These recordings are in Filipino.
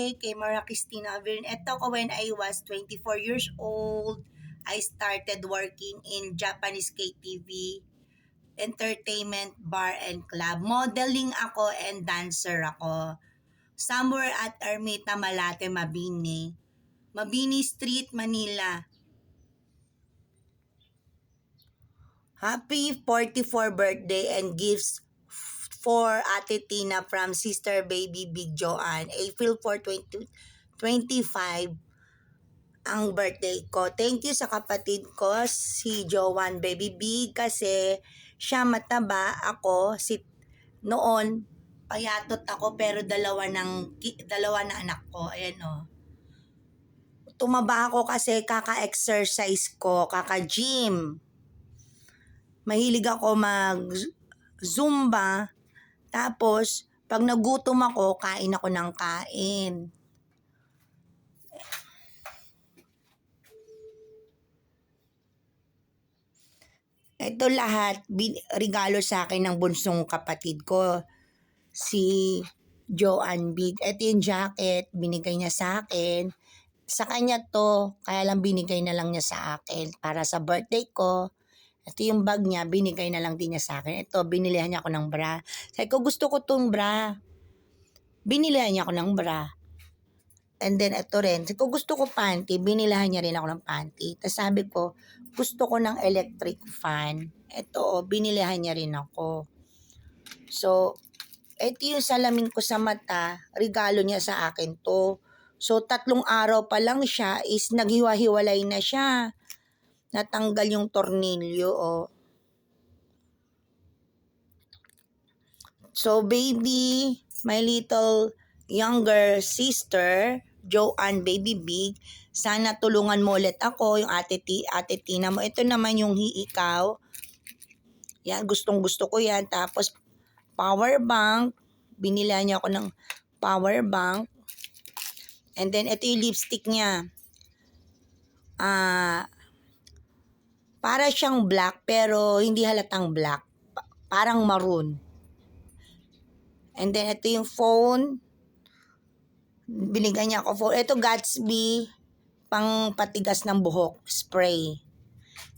birthday kay Mara Cristina Avirin. Ito ko when I was 24 years old, I started working in Japanese KTV, entertainment bar and club. Modeling ako and dancer ako. Somewhere at Ermita, Malate, Mabini. Mabini Street, Manila. Happy 44 birthday and gifts for Ate Tina from Sister Baby Big Joanne. April 4, 2025 ang birthday ko. Thank you sa kapatid ko, si Joanne Baby Big, kasi siya mataba, ako, noon, payatot ako, pero dalawa na anak ko. Ayan o. Tumaba ako kasi kaka-exercise ko, kaka-gym. Mahilig ako mag-zumba. Tapos, pag nagutom ako, kain ako ng kain. Ito lahat, regalo sa akin ng bunsong kapatid ko, si Joanne Big. Ito yung jacket, binigay niya sa akin. Sa kanya to, kaya lang binigay na lang niya sa akin para sa birthday ko. Ito yung bag niya, binigay na lang din niya sa akin. Ito, binilihan niya ako ng bra. Sabi ko, gusto ko tong bra. Binilihan niya ako ng bra. And then, ito rin. Sabi ko, gusto ko panty. Binilahan niya rin ako ng panty. Tapos sabi ko, gusto ko ng electric fan. Ito, binilihan niya rin ako. So, ito yung salamin ko sa mata. Regalo niya sa akin to. So, 3 araw pa lang siya is naghiwa-hiwalay na siya. Natanggal yung tornilyo, oh. So, baby, my little younger sister, Joanne Baby Big, sana tulungan mo ulit ako, yung ate Tina mo. Ito naman yung ikaw. Yan, gustong gusto ko yan. Tapos, power bank. Binila niya ako ng power bank. And then, ito yung lipstick niya. Para siyang black, pero hindi halatang black. Parang maroon. And then, ito yung phone. Binigyan niya ako phone. Ito Gatsby, pang patigas ng buhok, spray.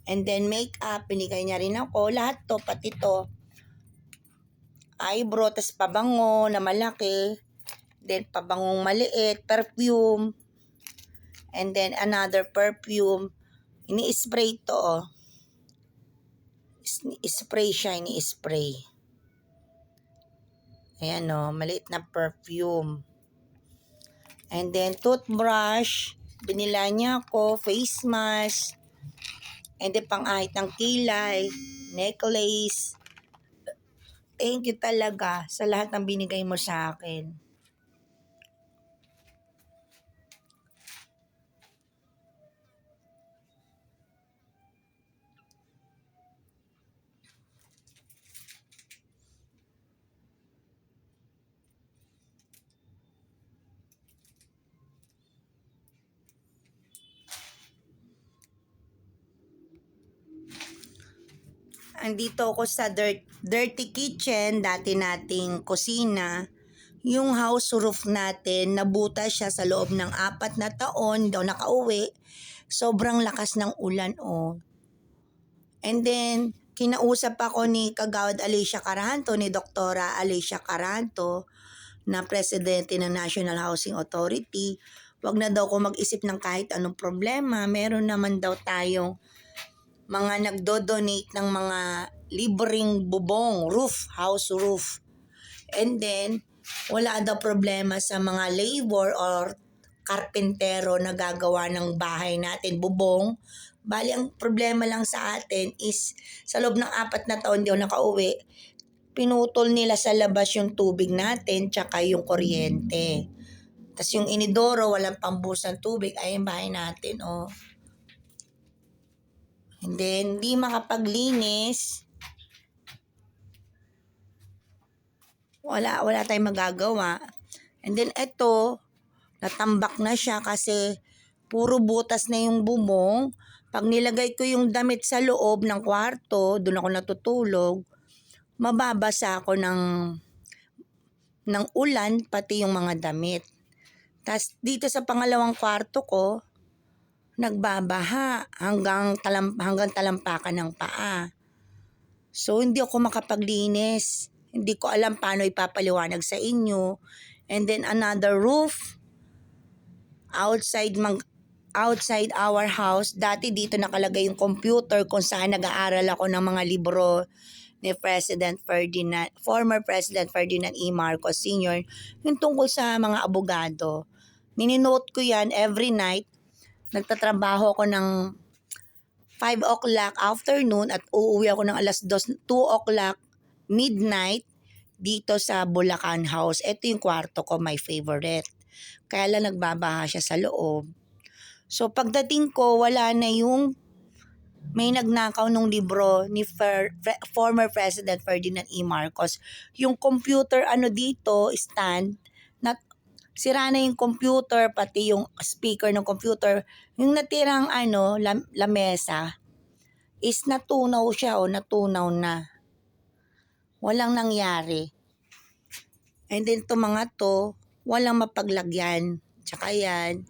And then, makeup, binigay niya rin ako. Lahat to, pati to. Eyebrow, tas pabango na malaki. Then, pabangong maliit, perfume. And then, another perfume. Ini-spray to, oh. Spray siya, ini-spray. Ayan, oh, maliit na perfume. And then, toothbrush. Binila niya ako, face mask. And then, pang-ahit ng kilay, necklace. Thank you talaga sa lahat ng binigay mo sa akin. Andito ako sa dirty kitchen, dati nating kusina. Yung house roof natin, nabuta siya sa loob ng 4 na taon, hindi ako nakauwi. Sobrang lakas ng ulan, oh. And then, kinausap ako ni Kagawad Alicia Caranto, ni Doktora Alicia Caranto, na presidente ng National Housing Authority. Wag na daw ko mag-isip ng kahit anong problema. Meron naman daw tayong mga nagdo-donate ng mga libreng bubong, house roof. And then, wala daw problema sa mga labor or karpentero na gagawa ng bahay natin, bubong. Bali, ang problema lang sa atin is sa loob ng 4 na taon di ako nakauwi, pinutol nila sa labas yung tubig natin tsaka yung kuryente. Tapos yung inidoro, walang pambus ng tubig. Ay, yung bahay natin, oh. And then, di makapaglinis. Wala tayong magagawa. And then, eto, natambak na siya kasi puro butas na yung bubong. Pag nilagay ko yung damit sa loob ng kwarto, doon ako natutulog, mababasa ako ng ulan, pati yung mga damit. Tas dito sa pangalawang kwarto ko, nagbabaha hanggang talampakan ng paa. So hindi ako makapaglinis. Hindi ko alam paano ipapaliwanag sa inyo. And then another roof outside our house. Dati dito nakalagay yung computer kung saan nag-aaral ako ng mga libro ni former President Ferdinand E. Marcos Sr. yung tungkol sa mga abogado. Nininote ko yan every night. Nagtatrabaho ako ng 5 o'clock afternoon at uuwi ako ng alas 2 o'clock midnight dito sa Bulacan House. Ito yung kwarto ko, my favorite. Kaya lang nagbabaha siya sa loob. So pagdating ko, wala na yung may nagnakaw nung libro ni former President Ferdinand E. Marcos. Yung computer dito, stand, sira na yung computer, pati yung speaker ng computer. Yung natirang lamesa is natunaw siya natunaw na. Walang nangyari. And then mga to, walang mapaglagyan. Tsaka yan,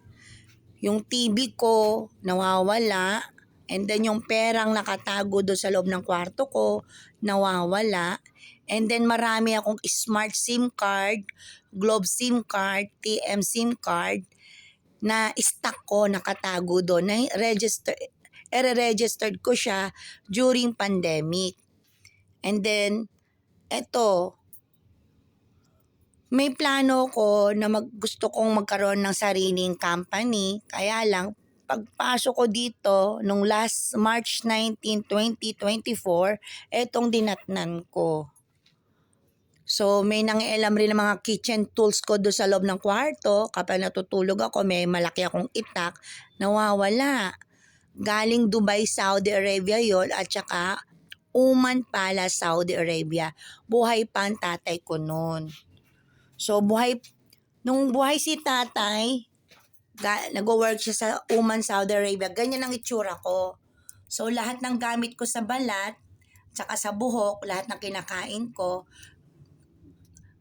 yung TV ko nawawala. And then yung perang nakatago doon sa loob ng kwarto ko, nawawala. And then marami akong smart SIM card, Globe SIM card, TM SIM card na stock ko nakatago doon. Registered ko siya during pandemic. And then, eto, may plano ko na gusto kong magkaroon ng sariling company. Kaya lang, pagpasok ko dito nung last March 19, 2024, etong dinatnan ko. So may nangialam rin ng mga kitchen tools ko doon sa loob ng kwarto. Kapag natutulog ako, may malaki akong itak, nawawala. Galing Dubai, Saudi Arabia yon at saka Oman Palace, Saudi Arabia. Buhay pa ang tatay ko noon. So nung buhay si tatay, nag-work siya sa Oman, Saudi Arabia. Ganyan ang itsura ko. So lahat ng gamit ko sa balat, tsaka sa buhok, lahat ng kinakain ko,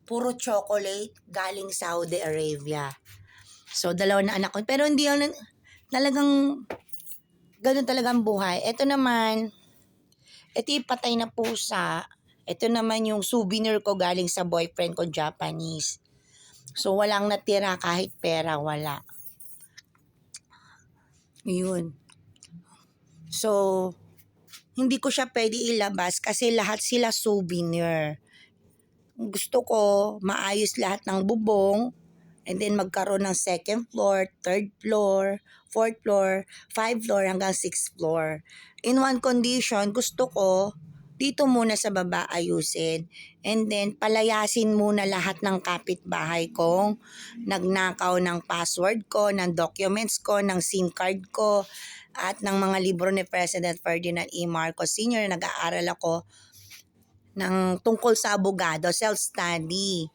puro chocolate galing Saudi Arabia. So, 2 na anak ko. Pero hindi yun, talagang, ganun talagang buhay. Ito naman, ito yung patay na pusa. Ito naman yung souvenir ko galing sa boyfriend ko, Japanese. So, walang natira kahit pera, wala. Yun. So, hindi ko siya pwede ilabas kasi lahat sila souvenir. Gusto ko maayos lahat ng bubong and then magkaroon ng 2nd floor, 3rd floor, 4th floor, 5th floor hanggang 6th floor. In one condition, gusto ko dito muna sa baba ayusin and then palayasin muna lahat ng kapitbahay kong nagnakaw ng password ko, ng documents ko, ng SIM card ko at ng mga libro ni President Ferdinand E. Marcos Sr. Nag-aaral ako ng tungkol sa abogado, self-study.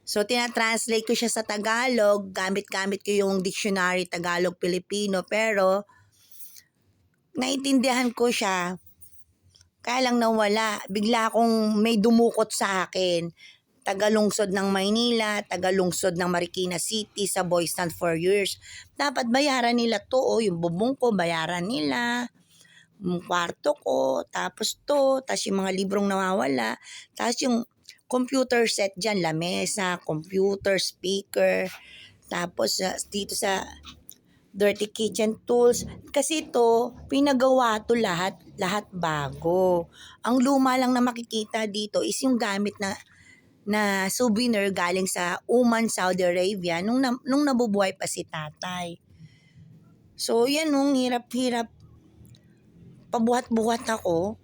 So, tinatranslate ko siya sa Tagalog. Gamit-gamit ko yung dictionary Tagalog-Pilipino. Pero, naintindihan ko siya. Kaya lang nawala. Bigla akong may dumukot sa akin. Tagalungsod ng Maynila, tagalungsod ng Marikina City sa Boys Stand for years. Dapat bayaran nila to. Yung bubong ko, bayaran nila. Yung kwarto ko, tapos yung mga librong nawawala, tapos yung computer set dyan, lamesa, computer, speaker, tapos dito sa dirty kitchen tools. Kasi pinagawa to lahat bago. Ang luma lang na makikita dito is yung gamit na souvenir galing sa Oman, Saudi Arabia nung nabubuhay pa si tatay. So yan hirap-hirap. Pabuhat-buhat ako,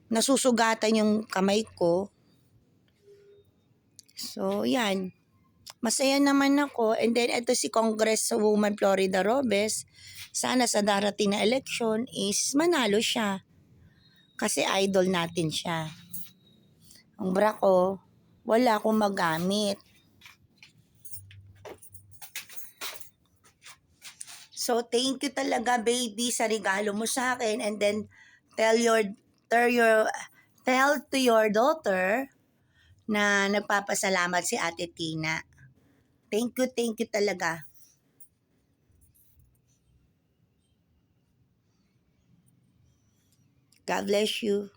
nasusugatan yung kamay ko. So, yan. Masaya naman ako. And then, ito si Congresswoman Florida Robes. Sana sa darating na election is manalo siya. Kasi idol natin siya. Ang bra ko, wala akong magamit. So, thank you talaga, baby, sa regalo mo sa akin. And then, tell to your daughter na nagpapasalamat si Ate Tina. Thank you talaga. God bless you.